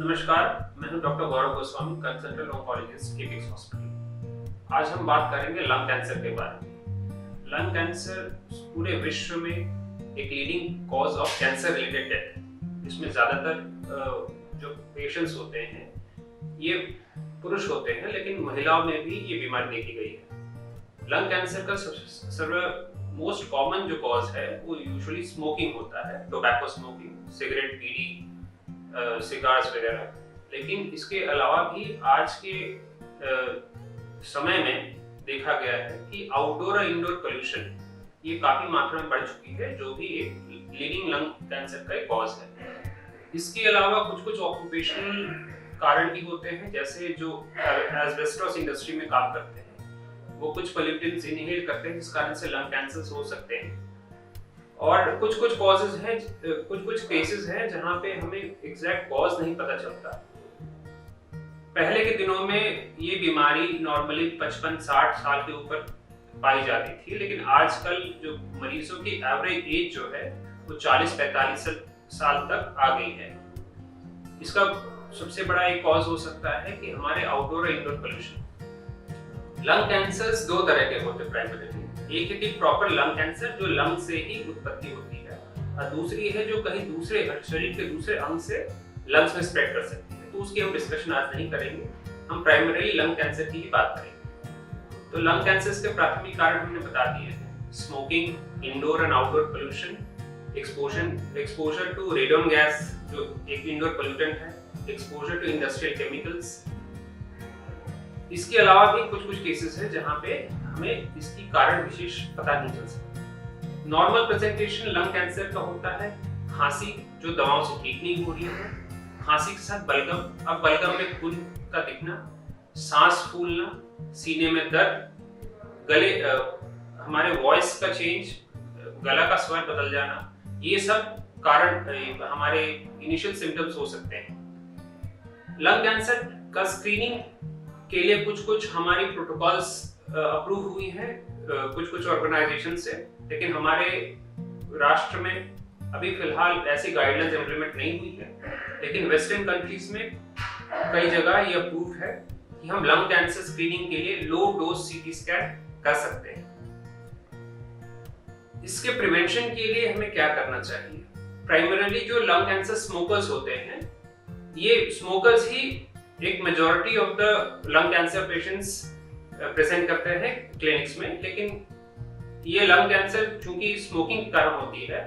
नमस्कार, मैं हूं doctor Gaurav Goswami, consultant oncologist Apex hospital. आज हम बात करेंगे लंग कैंसर के बारे में। लंग कैंसर पूरे विश्व में एक leading cause of cancer related death. इसमें ज़्यादातर जो पेशेंट्स होते हैं ये पुरुष होते हैं, लेकिन महिलाओं में भी ये बीमारी देखी गई है। लंग कैंसर का मोस्ट कॉमन जो कॉज है वो यूजुअली स्मोकिंग होता है, टोबैको स्मोकिंग, सिगरेट, बीड़ी, सिगार्स वगैरह। लेकिन इसके अलावा भी आज के समय में देखा गया है कि आउटडोर और इंडोर पोल्यूशन ये काफी मात्रा में बढ़ चुकी है, जो भी एक लीडिंग लंग कैंसर का एक कॉज है। इसके अलावा कुछ ऑक्यूपेशनल कारण भी होते हैं, जैसे जो एस्बेस्टोस इंडस्ट्री में काम करते हैं वो कुछ पोल्यूटेंट्स इनहेल करते हैं, जिस कारण से लंग कैंसर हो सकते हैं। और कुछ कॉजेज हैं, कुछ केसेस हैं जहां पे हमें एग्जैक्ट कॉज नहीं पता चलता। पहले के दिनों में ये बीमारी नॉर्मली 55-60 साल के ऊपर पाई जाती थी, लेकिन आजकल जो मरीजों की एवरेज एज जो है वो 40-45 साल तक आ गई है। इसका सबसे बड़ा एक कॉज हो सकता है कि हमारे आउटडोर और इंडोर पोल्यूशन। लंग कैंसर्स दो तरह के होते हैं प्राइमरीली। एक है कि प्रॉपर लंग कैंसर जो लंग से ही उत्पत्ति होती है, और दूसरी है जो कहीं दूसरे शरीर के दूसरे अंग से लंग्स में स्प्रेड कर सकती है। तो उसकी हम डिस्कशन आज नहीं करेंगे, हम प्राइमरीली लंग कैंसर की ही बात करेंगे। तो लंग कैंसर के प्राथमिक कारण हमने बता दिए हैं: smoking, indoor and outdoor pollution, exposure to radon gas जो एक इंडोर पोल्यूटेंट है, एक्सपोजर टू इंडस्ट्रियल केमिकल्स। इसके अलावा भी कुछ केसेस हैं जहां पे हमें इसकी कारण विशेष पता नहीं चल सकता। नॉर्मल प्रेजेंटेशन लंग कैंसर का होता है खांसी जो दवाओं से ठीक नहीं हो रही है, खांसी के साथ बलगम, अब बलगम में खून का दिखना, सांस फूलना, सीने में दर्द, गले हमारे वॉइस का चेंज, गला का स्वर बदल जाना, ये सब कारण हमारे इनिशियल सिम्टम्स हो सकते हैं। लंग कैंसर का स्क्रीनिंग के लिए कुछ हमारी प्रोटोकॉल्स अप्रूव हुई हैं कुछ ऑर्गेनाइजेशन से, लेकिन हमारे राष्ट्र में अभी फिलहाल ऐसी गाइडलाइंस इंप्लीमेंट नहीं हुई है। लेकिन वेस्टर्न कंट्रीज में कई जगह ये अप्रूव है कि हम लंग कैंसर स्क्रीनिंग के लिए लो डोज सीटी स्कैन कर सकते हैं। इसके प्रिवेंशन के लिए हमें क्या करना चाहिए? प्राइमरीली जो लंग कैंसर स्मोकर्स होते हैं, ये स्मोकर्स ही एक majority of the lung cancer patients present करते हैं क्लिनिक्स में। लेकिन ये लंग कैंसर चूंकि स्मोकिंग के कारण होती है,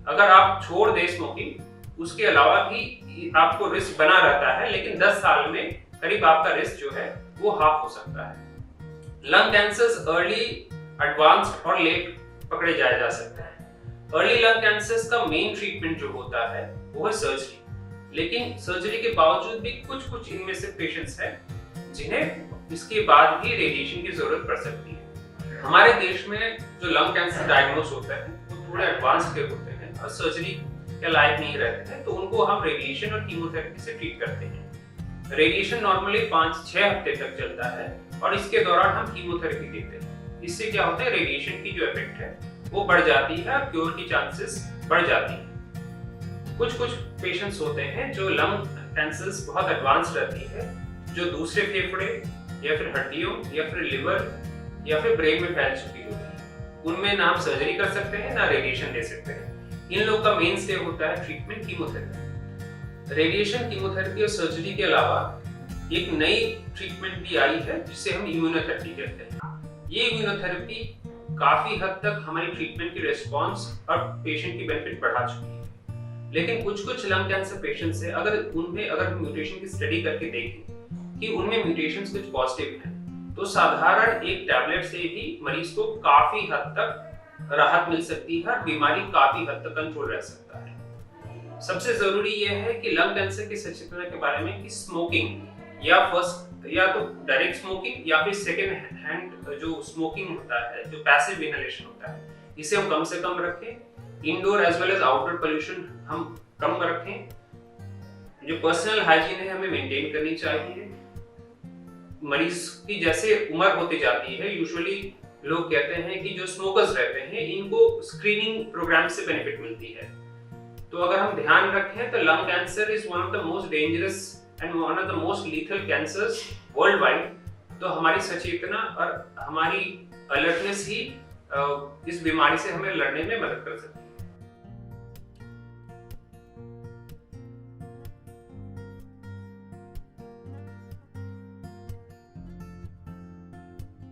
अगर आप छोड़ दें स्मोकिंग, उसके अलावा भी आपको रिस्क बना रहता है, लेकिन 10 साल में करीब आपका रिस्क जो है वो हाफ हो सकता है। लंग कैंसर्स अर्ली, एडवांस्ड और लेट पकड़े जाए जा सकते हैं। अर्ली लंग कैंसर्स का मेन ट्रीटमेंट जो होता है वो है सर्जरी, लेकिन सर्जरी के बावजूद भी कुछ इनमें से पेशेंट्स हैं जिन्हें इसके बाद भी रेडिएशन की जरूरत पड़ सकती है। हमारे देश में जो लंग कैंसर डायग्नोस होता है वो थोड़े एडवांस के होते हैं और सर्जरी के लायक नहीं रहते हैं, तो उनको हम रेडिएशन और कीमोथेरेपी से ट्रीट करते हैं। रेडिएशन नॉर्मली 5-6 हफ्ते तक चलता है और इसके दौरान हम कीमोथेरेपी देते हैं। इससे क्या होता है, रेडिएशन की जो इफेक्ट है वो बढ़ जाती है और क्योर की चांसेस बढ़ जाती है। कुछ पेशेंट्स होते हैं जो लंग कैंसर्स बहुत एडवांस रहती है, जो दूसरे फेफड़े या फिर हड्डियों या फिर लिवर या फिर ब्रेन में फैल चुकी होती है। उनमें ना हम सर्जरी कर सकते हैं ना रेडिएशन दे सकते हैं। इन लोग का मेन स्टे होता है ट्रीटमेंट कीमोथेरेपी। रेडिएशन, कीमोथेरेपी और सर्जरी के अलावा एक नई ट्रीटमेंट भी आई है जिसे हम इम्यूनोथेरेपी कहते हैं। ये इम्यूनोथेरेपी काफी हद तक हमारी ट्रीटमेंट की रिस्पॉन्स और पेशेंट की बेनिफिट बढ़ा चुकी है। लेकिन कुछ लंग कैंसर पेशेंट्स है, अगर हम म्यूटेशन की स्टडी करके देखें कि उनमें म्यूटेशंस कुछ पॉजिटिव हैं, तो साधारण एक टैबलेट से भी मरीज को काफी हद तक राहत मिल सकती है और बीमारी काफी हद तक कंट्रोल रह सकता है। सबसे जरूरी यह है कि लंग कैंसर की सचेतना के बारे में कि स्मोकिंग या तो डायरेक्ट स्मोकिंग या फिर सेकेंड हैंड जो स्मोकिंग होता है, जो पैसिव इनहेलेशन होता है, इसे हम कम से कम रखें। Indoor as well as outdoor pollution हम कम रखें। जो पर्सनल हाइजीन है हमें मेंटेन करनी चाहिए। मरीज की जैसे उम्र होती जाती है, यूजुअली लोग कहते हैं कि जो स्मोकर्स रहते हैं इनको स्क्रीनिंग प्रोग्राम से बेनिफिट मिलती है। तो अगर हम ध्यान रखें तो lung cancer is one of the most dangerous and one of the most lethal cancers world wide. तो हमारी सचेतना और हमारी अलर्टनेस ही इस बीमारी से हमें लड़ने में मदद कर सकती है।